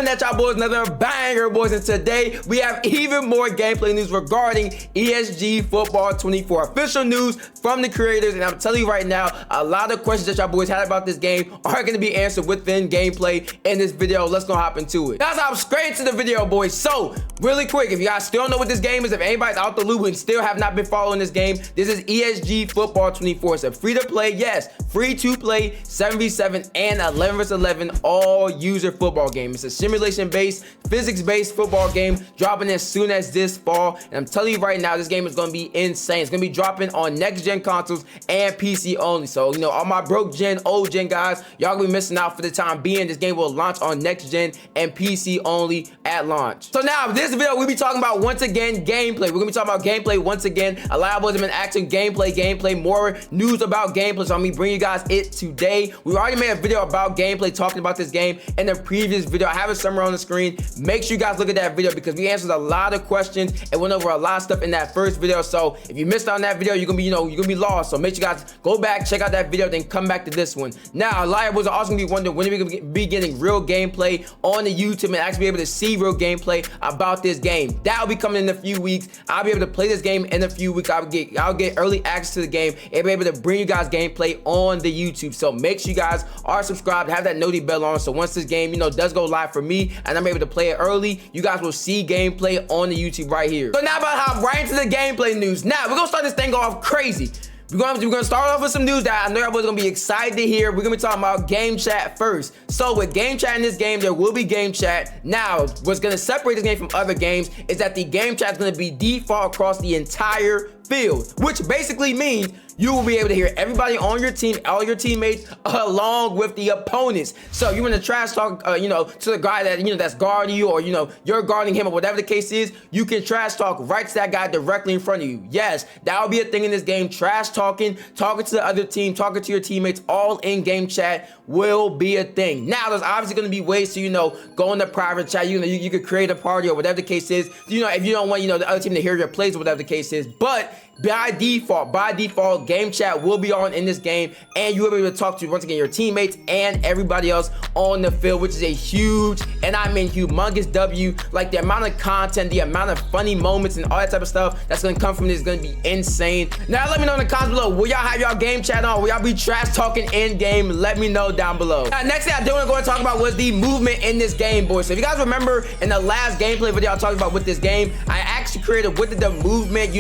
coming at y'all boys, another banger, boys, and today we have even more gameplay news regarding ESG Football 24. Official news from the creators, and I'm telling you right now, a lot of questions that y'all boys had about this game are going to be answered within gameplay in this video. Let's go hop into it. Guys, hop straight into the video, boys. So, really quick, if you guys still don't know what this game is, if anybody's out the loop and still have not been following this game, this is ESG Football 24. It's a free-to-play, yes, free-to-play 7v7 and 11 vs 11 all-user football game. It's a simulation-based, physics-based football game dropping as soon as this fall. And I'm telling you right now, this game is going to be insane. It's going to be dropping on next-gen consoles and PC only. So, you know, all my broke-gen, old-gen guys, y'all going to be missing out for the time being. This game will launch on next-gen and PC only at launch. So now, this video, we'll be talking about, once again, gameplay. We're going to be talking about gameplay once again. A lot of boys have been asking gameplay, more news about gameplay. So I'm going to be bringing you guys it today. We already made a video about gameplay, talking about this game in the previous video. I have it somewhere on the screen. Make sure you guys look at that video because we answered a lot of questions and went over a lot of stuff in that first video. So if you missed out on that video, you're gonna be, you're gonna be lost. So make sure you guys go back, check out that video, then come back to this one. Now, a lot of boys are also gonna be wondering when are we gonna be getting real gameplay on the YouTube and actually be able to see real gameplay about this game. That'll be coming in a few weeks. I'll be able to play this game in a few weeks. I'll get early access to the game and be able to bring you guys gameplay on the YouTube. So make sure you guys are subscribed, have that noti bell on, so once this game, does go live for me and I'm able to play it early, you guys will see gameplay on the YouTube right here. So now about hop right into the gameplay news. Now we're gonna start this thing off crazy. We're gonna start off with some news that I know everybody's gonna be excited to hear. We're gonna be talking about game chat first. So with game chat in this game, there will be game chat. Now, what's gonna separate this game from other games is that the game chat is gonna be default across the entire field, which basically means you will be able to hear everybody on your team, all your teammates, along with the opponents. So you want to trash talk, to the guy that, that's guarding you, or, you're guarding him, or whatever the case is, you can trash talk right to that guy directly in front of you. Yes, that will be a thing in this game. Trash talking to the other team, talking to your teammates, all in game chat will be a thing. Now, there's obviously going to be ways to, go in the private chat. You could create a party or whatever the case is. If you don't want, the other team to hear your plays or whatever the case is. But by default, game chat will be on in this game, and you will be able to talk to, once again, your teammates and everybody else on the field, which is a huge, and I mean humongous W. Like, the amount of content, the amount of funny moments and all that type of stuff that's gonna come from this is gonna be insane. Now, let me know in the comments below, will y'all have y'all game chat on? Will y'all be trash talking in game? Let me know down below. Now, next thing I do want to go and talk about was the movement in this game, boys. So if you guys remember in the last gameplay video I talked about with this game, I actually created what did the movement,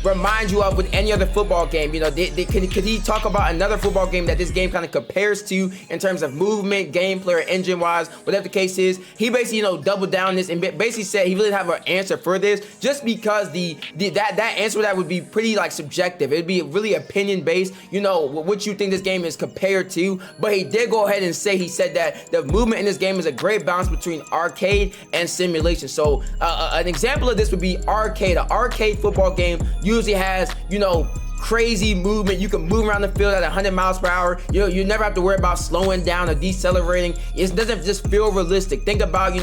remind you of with any other football game. Could he talk about another football game that this game kind of compares to in terms of movement, gameplay, or engine wise, whatever the case is? He basically, doubled down this and basically said he really didn't have an answer for this, just because that answer to that would be pretty subjective. It'd be really opinion based, what you think this game is compared to. But he did go ahead and say, he said that the movement in this game is a great balance between arcade and simulation. So an example of this would be arcade. An arcade football game usually has, crazy movement. You can move around the field at 100 miles per hour. You never have to worry about slowing down or decelerating. It doesn't just feel realistic. Think about,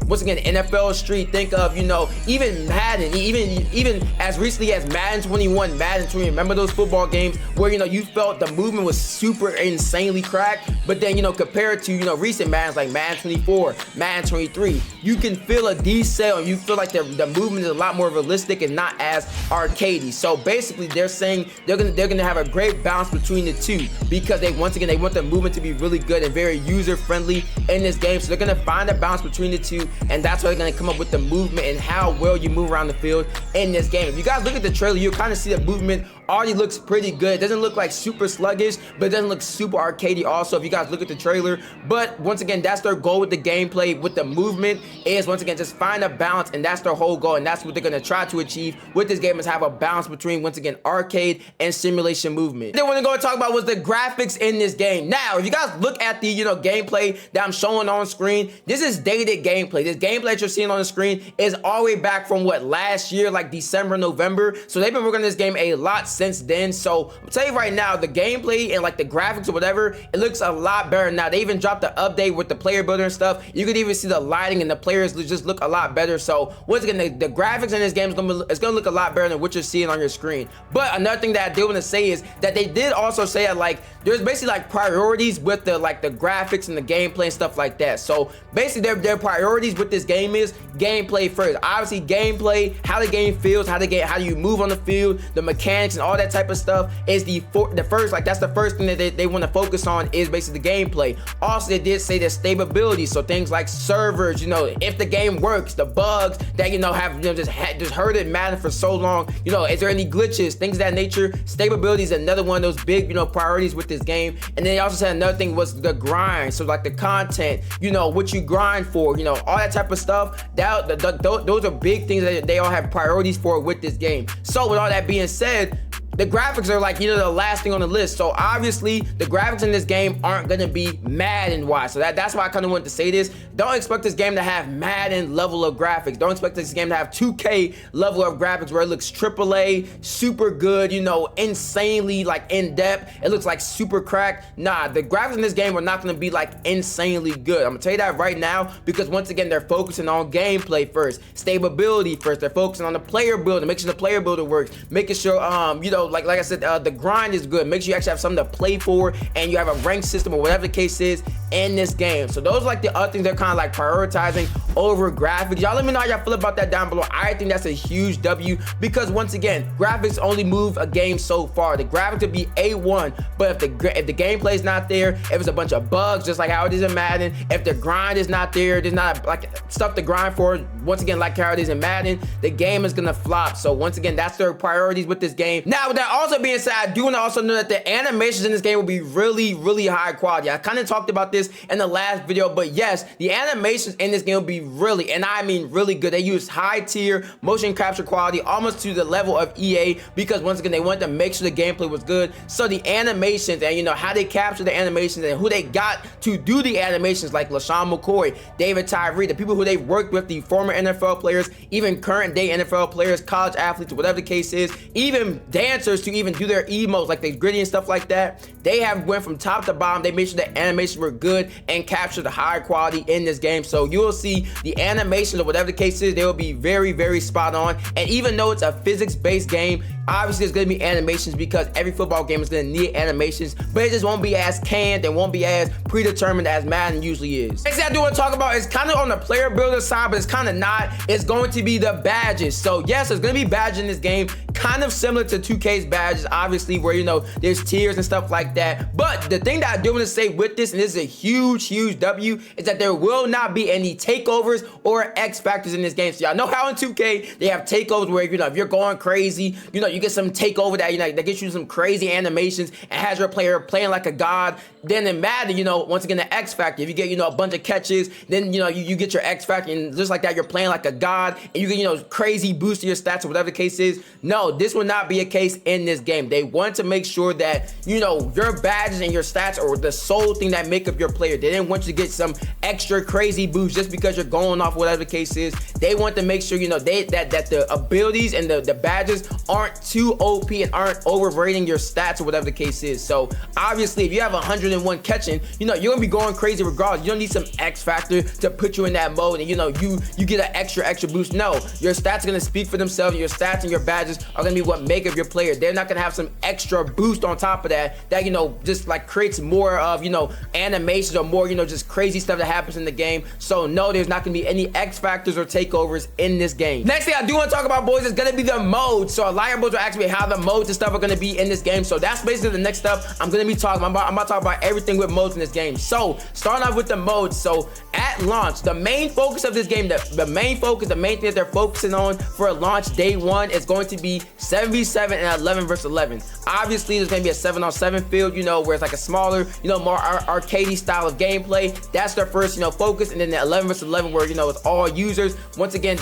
once again, NFL Street. Think of, even Madden, even as recently as Madden 21, Madden 20. Remember those football games where, you felt the movement was super insanely cracked, but then, compared to, recent Maddens like Madden 24, Madden 23, you can feel a decel and you feel like the movement is a lot more realistic and not as arcadey. So basically, they're saying they're gonna have a great balance between the two, because they want the movement to be really good and very user friendly in this game. So they're gonna find a balance between the two, and that's why they're gonna come up with the movement and how well you move around the field in this game. If you guys look at the trailer, you'll kind of see the movement already looks pretty good. It doesn't look like super sluggish, but it doesn't look super arcadey also if you guys look at the trailer. But once again, that's their goal with the gameplay, with the movement, is once again just find a balance, and that's their whole goal, and that's what they're gonna try to achieve with this game, is have a balance between, once again, arcade and simulation movement. Then what we're gonna talk about was the graphics in this game. Now, if you guys look at the gameplay that I'm showing on screen, this is dated gameplay. This gameplay that you're seeing on the screen is all the way back from last year, like December, November. So they've been working on this game a lot since then. So I'm telling you right now, the gameplay and like the graphics or whatever, it looks a lot better now. They even dropped the update with the player builder and stuff. You could even see the lighting and the players just look a lot better. So once again, the graphics in this game is gonna look a lot better than what you're seeing on your screen. But another thing that I do want to say is that they did also say that like there's basically like priorities with the graphics and the gameplay and stuff like that. So basically their priorities with this game is gameplay first. Obviously gameplay, how the game feels, how do you move on the field, the mechanics and all that type of stuff is the first, like that's the first thing that they want to focus on, is basically the gameplay. Also they did say the stability, so things like servers, you know, if the game works, the bugs that have just hurted Madden for so long, you know, is there any glitches, things of that nature. Stability is another one of those big, you know, priorities with this game. And then they also said another thing was the grind, so like the content, you know, what you grind for, you know, all that type of stuff. Those are big things that they all have priorities for with this game. So with all that being said, the graphics are like, you know, the last thing on the list. So obviously the graphics in this game aren't gonna be Madden-wise. So that's why I kind of wanted to say this. Don't expect this game to have Madden level of graphics. Don't expect this game to have 2K level of graphics where it looks AAA, super good, you know, insanely like in depth. It looks like super cracked. Nah, the graphics in this game are not gonna be like insanely good. I'm gonna tell you that right now, because once again, they're focusing on gameplay first, stability first. They're focusing on the player builder, making sure the player builder works, making sure, you know, like I said, the grind is good. Make sure you actually have something to play for, and you have a rank system or whatever the case is in this game. So those are like the other things they're kind of like prioritizing over graphics. Y'all let me know how y'all feel about that down below. I think that's a huge W, because once again, graphics only move a game so far. The graphics would be A1, but if the gameplay is not there, if it's a bunch of bugs just like how it is in Madden, if the grind is not there, there's not like stuff to grind for, once again like how it is in Madden, the game is gonna flop. So once again, that's their priorities with this game. Now with that also being said, I do want to also know that the animations in this game will be really high quality. I kind of talked about this in the last video, but yes, the animations in this game will be really, and I mean really good. They use high tier motion capture quality, almost to the level of EA, because once again, they wanted to make sure the gameplay was good. So the animations and, you know, how they capture the animations and who they got to do the animations, like LaShawn McCoy, David Tyree, the people who they worked with, the former NFL players, even current day NFL players, college athletes, whatever the case is, even dancers to even do their emotes, like the gritty and stuff like that. They have went from top to bottom. They made sure the animations were good and captured the high quality in this game. So you will see the animations or whatever the case is, they will be very spot on. And even though it's a physics-based game, obviously there's going to be animations, because every football game is going to need animations, but it just won't be as canned and won't be as predetermined as Madden usually is. Next thing I do want to talk about is kind of on the player builder side, but it's kind of not. It's going to be the badges. So yes, there's going to be badges in this game, kind of similar to 2K's badges, obviously, where, you know, there's tiers and stuff like that. But the thing that I do want to say with this, and this is a huge W, is that there will not be any takeovers or X factors in this game. So y'all know how in 2K they have takeovers where, you know, if you're going crazy, you know, you get some takeover that, you know, that gets you some crazy animations and has your player playing like a god. Then in Madden, you know, once again, the X factor, if you get, you know, a bunch of catches, then, you know, you get your X factor, and just like that, you're playing like a god, and you get, you know, crazy boost to your stats or whatever the case is. No, this will not be a case in this game. They want to make sure that, you know, your badges and your stats are the sole thing that make up your player. They didn't want you to get some extra crazy boost just because you're going off whatever the case is. They want to make sure, you know, that the abilities and the badges aren't too OP and aren't overrating your stats or whatever the case is. So obviously, if you have 101 catching, you know, you're gonna be going crazy regardless. You don't need some X factor to put you in that mode, and, you know, you get an extra boost. No, your stats are gonna speak for themselves. Your stats and your badges are gonna be what make up your player. They're not gonna have some extra boost on top of that, you know, just like creates more of, you know, animations or more, you know, just crazy stuff that happens in the game. So no, there's not gonna be any X factors or takeovers in this game. Next thing I do want to talk about, boys, is gonna be the modes. So a lot of boys will ask me how the modes and stuff are gonna be in this game. So that's basically the next stuff I'm gonna be talking about. I'm about to talk about everything with modes in this game. So starting off with the modes. So at launch, the main focus of this game, the main thing that they're focusing on for launch day one is going to be 7v7 and 11 versus 11. Obviously, there's gonna be a 7-on-7 field, you know, where it's like a smaller, you know, more arcadey style of gameplay. That's their first, you know, focus. And then the 11 versus 11, where, you know, it's all users. Once again,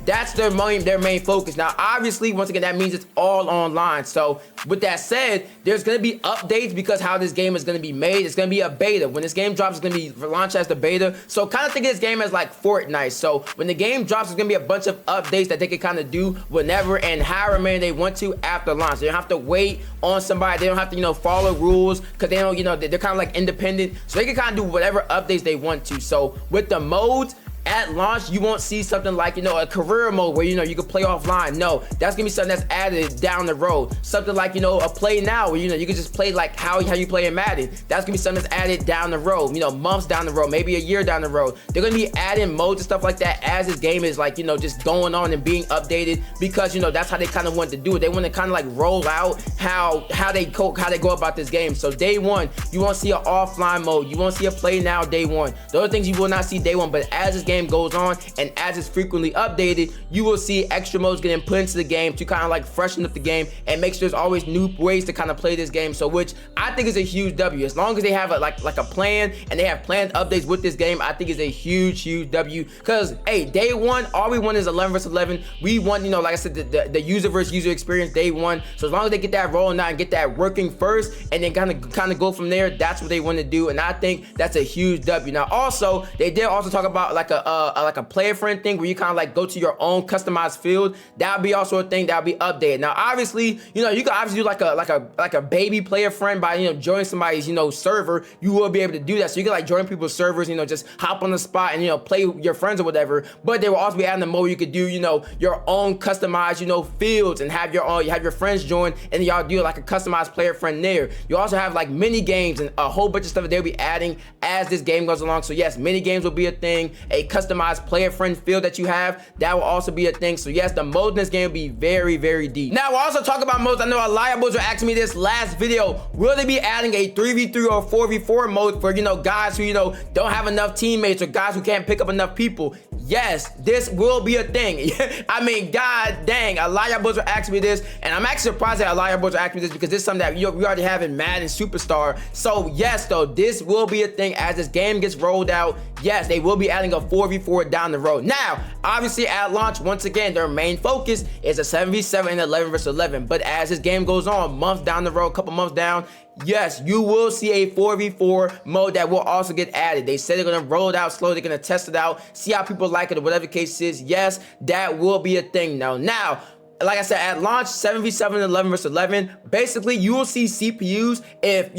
that's their main focus. Now, obviously, once again, that means it's all online. So with that said, there's going to be updates because how this game is going to be made. It's going to be a beta. When this game drops, it's going to be launched as the beta. So kind of think of this game as like Fortnite. So when the game drops, there's going to be a bunch of updates that they can kind of do whenever and however many they want to after launch. They don't have to wait on somebody. They don't have to, follow rules because they don't, they're kind of like independent. So they can kind of do whatever updates they want to. So with the modes, at launch, you won't see something like, a career mode where, you can play offline. No, that's gonna be something that's added down the road. Something like, a play now where, you can just play like how you play in Madden. That's gonna be something that's added down the road, months down the road, maybe a year down the road. They're gonna be adding modes and stuff like that as this game is like, just going on and being updated because, that's how they kind of want to do it. They want to kind of like roll out how they go about this game. So day one, you won't see an offline mode. You won't see a play now day one. Those are things you will not see day one, but as this game goes on and as it's frequently updated, you will see extra modes getting put into the game to kind of like freshen up the game and make sure there's always new ways to kind of play this game. So which I think is a huge W. As long as they have like a plan and they have planned updates with this game, I think is a huge W. Because hey, day one, all we want is 11 versus 11. We want, like I said, the user versus user experience day one. So as long as they get that rolling out and get that working first and then kind of go from there, that's what they want to do. And I think that's a huge W. Now also, they did also talk about like a player friend thing where you kind of like go to your own customized field. That would be also a thing that would be updated. Now obviously, you can obviously do like a baby player friend by joining somebody's server. You will be able to do that. So you can like join people's servers, just hop on the spot and play with your friends or whatever. But they will also be adding the mode where you could do your own customized fields and have your friends join and y'all do like a customized player friend there. You also have like mini games and a whole bunch of stuff that they'll be adding as this game goes along. So yes, mini games will be a thing. A customized player friend field that you have, that will also be a thing. So yes, the modes in this game will be very, very deep. Now we'll also talk about modes. I know a lot of boys were asking me this last video, will they be adding a 3v3 or 4v4 mode for guys who don't have enough teammates or guys who can't pick up enough people? Yes, this will be a thing. I mean, god dang, a lot of boys were asking me this, and I'm actually surprised that a lot of boys are asking me this because this is something that we already have in Madden Superstar. So yes, though, this will be a thing as this game gets rolled out. Yes, they will be adding a 4v4 down the road. Now, obviously at launch, once again, their main focus is a 7v7 and 11 versus 11. But as this game goes on, months down the road, couple months down, yes, you will see a 4v4 mode that will also get added. They said they're going to roll it out slowly. They're going to test it out, see how people like it or whatever the case is. Yes, that will be a thing now. Now, like I said, at launch, 7v7 and 11 versus 11, basically you will see CPUs if,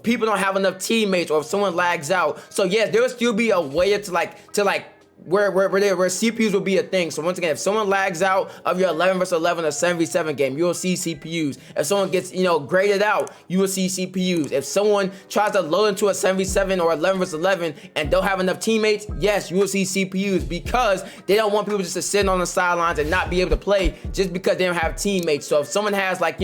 people don't have enough teammates or if someone lags out. So yes, there will still be a way to where CPUs will be a thing. So once again, if someone lags out of your 11 versus 11 or 7v7 game, you will see CPUs. If someone gets, graded out, you will see CPUs. If someone tries to load into a 7v7 or 11 versus 11 and don't have enough teammates, yes, you will see CPUs because they don't want people just to sit on the sidelines and not be able to play just because they don't have teammates. So if someone has like,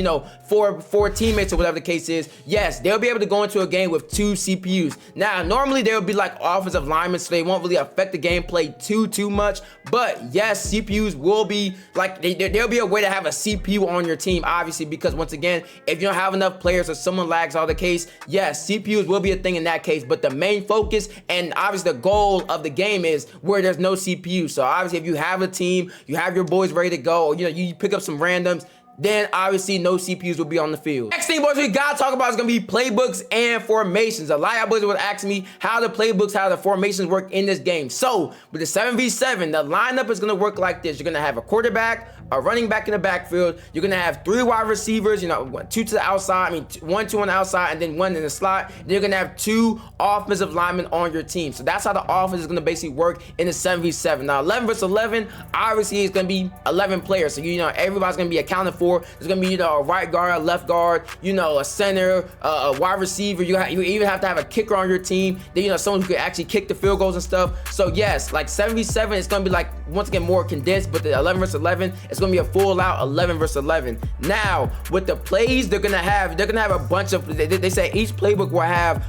four teammates or whatever the case is, yes, they'll be able to go into a game with 2 CPUs. Now, normally there will be like offensive linemen, so they won't really affect the gameplay too much, but yes, CPUs will be like there'll be a way to have a CPU on your team, obviously, because once again, if you don't have enough players or someone lags all the case, yes, CPUs will be a thing in that case. But the main focus and obviously the goal of the game is where there's no CPU. So obviously, if you have a team, you have your boys ready to go, or you pick up some randoms, then obviously no CPUs will be on the field. Next thing, boys, we gotta talk about is gonna be playbooks and formations. A lot of boys would ask me how the playbooks, how the formations work in this game. So with the 7v7, the lineup is gonna work like this. You're gonna have a quarterback, a running back in the backfield. You're gonna have 3 wide receivers, 2 to the outside, 1-2 on the outside, and then 1 in the slot. Then you're gonna have 2 offensive linemen on your team. So that's how the offense is gonna basically work in the 7v7. Now 11 versus 11, obviously it's gonna be 11 players. So everybody's gonna be accounted for. There's gonna be a right guard, a left guard, a center, a wide receiver. You even have to have a kicker on your team. Then someone who can actually kick the field goals and stuff. So yes, like 7v7, it's gonna be like once again more condensed, but the 11 versus 11, it's gonna be a full out 11 versus 11. Now with the plays, they're gonna have a bunch of. They say each playbook will have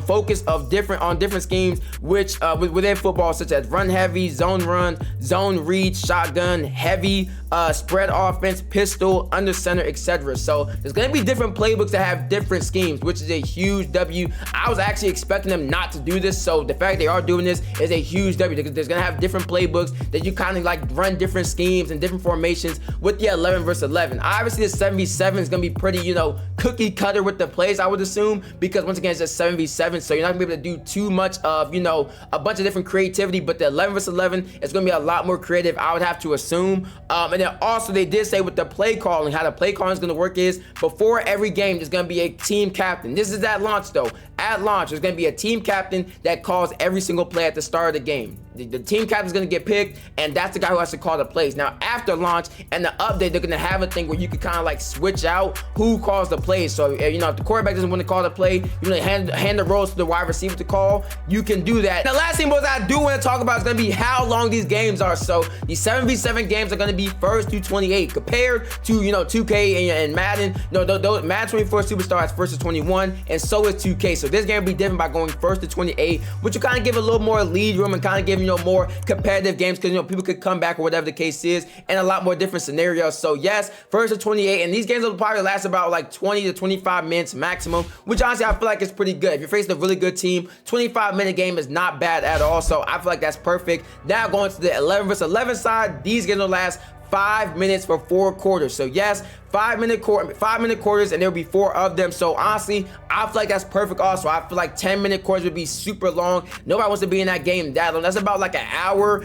focus of different schemes, which within football, such as run heavy, zone run, zone read, shotgun, heavy, spread offense, pistol, under center, etc. So there's gonna be different playbooks that have different schemes, which is a huge W. I was actually expecting them not to do this, so the fact they are doing this is a huge W, because there's gonna have different playbooks that you kind of like run different schemes and different formations with the 11 versus 11. Obviously the 7v7 is gonna be pretty, you know, cookie cutter with the plays, I would assume, because once again it's just 7v7, so you're not gonna be able to do too much of, you know, a bunch of different creativity. But the 11 versus 11 is gonna be a lot more creative, I would have to assume. And then also they did say with the play calling, how the play calling is gonna work is before every game there's gonna be a team captain. This is at launch though. At launch there's gonna be a team captain that calls every single play at the start of the game. The team captain is going to get picked, and that's the guy who has to call the plays. Now, after launch and the update, they're going to have a thing where you can kind of like switch out who calls the plays. So, you know, if the quarterback doesn't want to call the play, you know, hand the roles to the wide receiver to call. You can do that. Now, the last thing, boys, I do want to talk about is going to be how long these games are. So, these 7v7 games are going to be 1st through 28 compared to, you know, 2K and Madden. No, Madden 24 Superstar is 1st to 21, and so is 2K. So, this game will be different by going 1st to 28, which will kind of give a little more lead room and kind of give, you know, more competitive games, because, you know, people could come back or whatever the case is, and a lot more different scenarios. So yes, 1st to 28, and these games will probably last about like 20 to 25 minutes maximum, which honestly I feel like is pretty good. If you're facing a really good team, 25-minute game is not bad at all, so I feel like that's perfect. Now going to the 11 versus 11 side, these games will last 5 minutes for 4 quarters. So yes, 5-minute quarters, and there'll be 4 of them. So honestly, I feel like that's perfect. Also, I feel like 10-minute quarters would be super long. Nobody wants to be in that game that long. That's about like an hour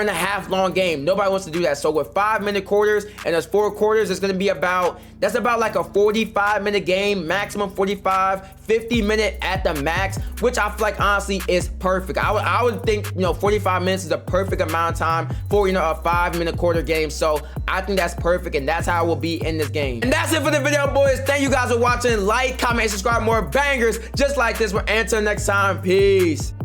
and a half long game. Nobody wants to do that. So with 5-minute quarters and there's 4 quarters, it's gonna be about, that's about like a 45-minute game, maximum 45, 50-minute at the max, which I feel like honestly is perfect. I would think, you know, 45 minutes is a perfect amount of time for, you know, a 5-minute quarter game. So I think that's perfect, and that's how it will be in this game. And that's it for the video, boys. Thank you guys for watching. Like, comment, and subscribe. More bangers just like this. Until next time, peace.